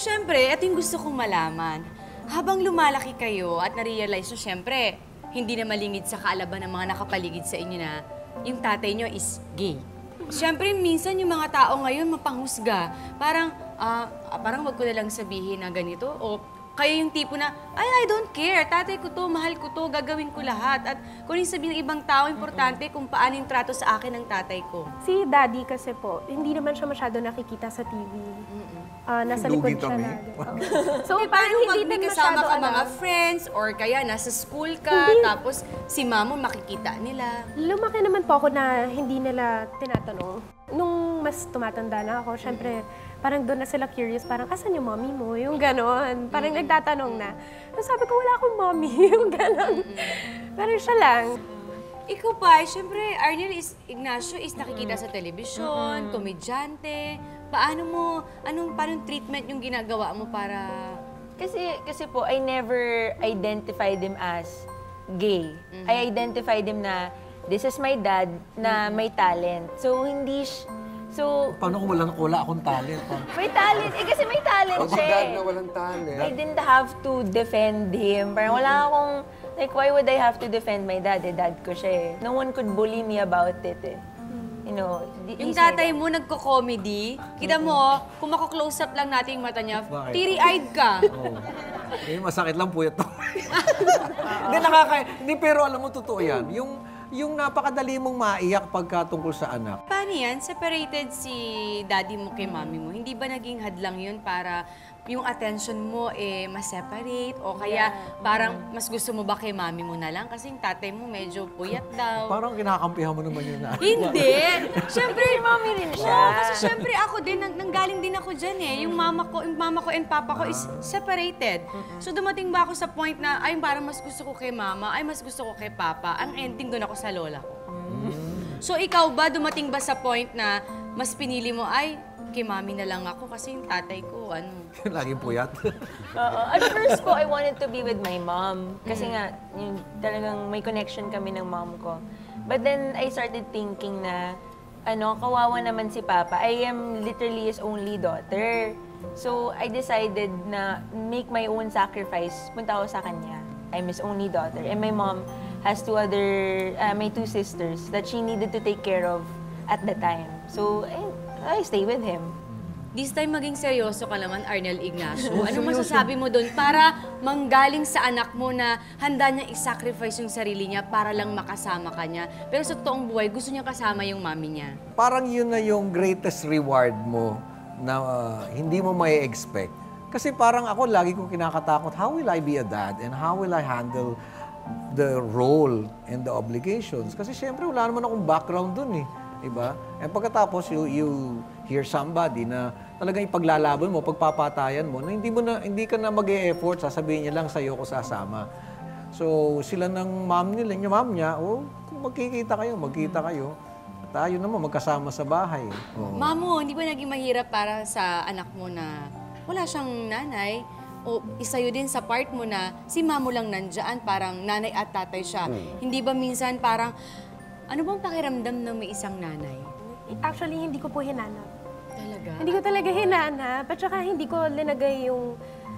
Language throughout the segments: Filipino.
syempre, ito yung gusto kong malaman. Habang lumalaki kayo at na-realize nyo, syempre, hindi na malingid sa kaalaban ng mga nakapaligid sa inyo na yung tatay nyo is gay. Syempre, minsan yung mga tao ngayon mapanghusga. Parang wag ko na lang sabihin na ganito o kayo yung tipo na, I don't care, tatay ko to, mahal ko to, gagawin ko lahat. At kung yung sabihin ng ibang tao, importante kung paano yung trato sa akin ng tatay ko. Si Daddy kasi po, hindi naman siya masyado nakikita sa TV. Nasa likod siya na. So, paano pag may kasama ka mga friends or kaya nasa school ka, tapos si mamo makikita nila? Lumaki naman po ako na hindi nila tinatanong. Nung mas tumatanda na ako, syempre, parang doon na sila curious, parang, asan yung mommy mo? Yung ganon. Parang nagtatanong na. Sabi ko, wala akong mommy. Yung ganon. Parang siya lang. Ikaw pa, syempre, Ignacio is nakikita sa telebisyon, komedyante. Paano treatment yung ginagawa mo para... Kasi po, I never identified him as gay. I identified him na, this is my dad na may talent. So, Paano kung wala akong talent? May talent. Kasi may talent siya. Dad na walang talent. I didn't have to defend him. Parang wala akong, like, why would I have to defend my dad? Dad ko siya No one could bully me about it You know, yung tatay mo nagko-comedy, kita mo, kung mako-close up lang natin yung mata niya, teary-eyed ka. Masakit lang puyat to. Hindi, pero alam mo, totoo yan. Yung napakadali mong maiyak pagka tungkol sa anak. Paano yan? Separated si daddy mo kay mami mo. Hindi ba naging hadlang yun para yung attention mo ma-separate? O kaya parang mas gusto mo ba kay mami mo na lang? Kasi yung tatay mo medyo puyat daw. Parang kinakampihan mo naman yun na. Hindi! Siyempre, mami rin siya. Kasi siyempre ako din, nanggaling din ako dyan Yung mama ko and papa ko is separated. So dumating ba ako sa point na, ay parang mas gusto ko kay mama, ay mas gusto ko kay papa. Ang ending doon ako sa lola ko. So ikaw ba, dumating ba sa point na mas pinili mo, ay kay mami na lang ako kasi yung tatay ko, Laging puyat. At first po, I wanted to be with my mom. Kasi nga, talagang may connection kami ng mom ko. But then, I started thinking na, kawawa naman si Papa. I am literally his only daughter. So, I decided na make my own sacrifice. Punta ako sa kanya. I'm his only daughter. And my mom has my two sisters that she needed to take care of at the time. So, I stay with him. This time maging seryoso ka naman, Arnel Ignacio. Anong masasabi mo doon para manggaling sa anak mo na handa niya i-sacrifice yung sarili niya para lang makasama ka niya? Pero sa toong buhay, gusto niya kasama yung mami niya. Parang yun na yung greatest reward mo na hindi mo may expect. Kasi parang ako, lagi kong kinakatakot, how will I be a dad and how will I handle the role and the obligations? Kasi syempre, wala naman akong background dun Diba? And pagkatapos, you hear somebody na talagang ipaglalaban mo, pagpapatayan mo, na hindi ka na mag-e-effort, sasabihin niya lang sa'yo ko sasama. So, sila ng mom niya, kung magkita kayo. Tayo naman, magkasama sa bahay. Mamo, hindi ba naging mahirap para sa anak mo na wala siyang nanay? O isayo din sa part mo na si mamo lang nandyan, parang nanay at tatay siya. Hindi ba minsan parang, ano bang pakiramdam ng may isang nanay? Actually, hindi ko po hinanap. Talaga? Hindi ko talaga hinanap. At saka hindi ko linagay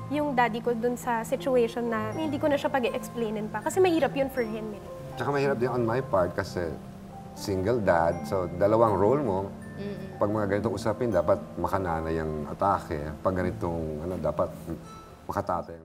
yung daddy ko dun sa situation na hindi ko na siya pag-explainin pa. Kasi mahirap yun for him. Tsaka mahirap din on my part kasi single dad. So, dalawang role mo. Pag mga ganitong usapin, dapat makananay ang atake. Pag ganitong, dapat makatatay.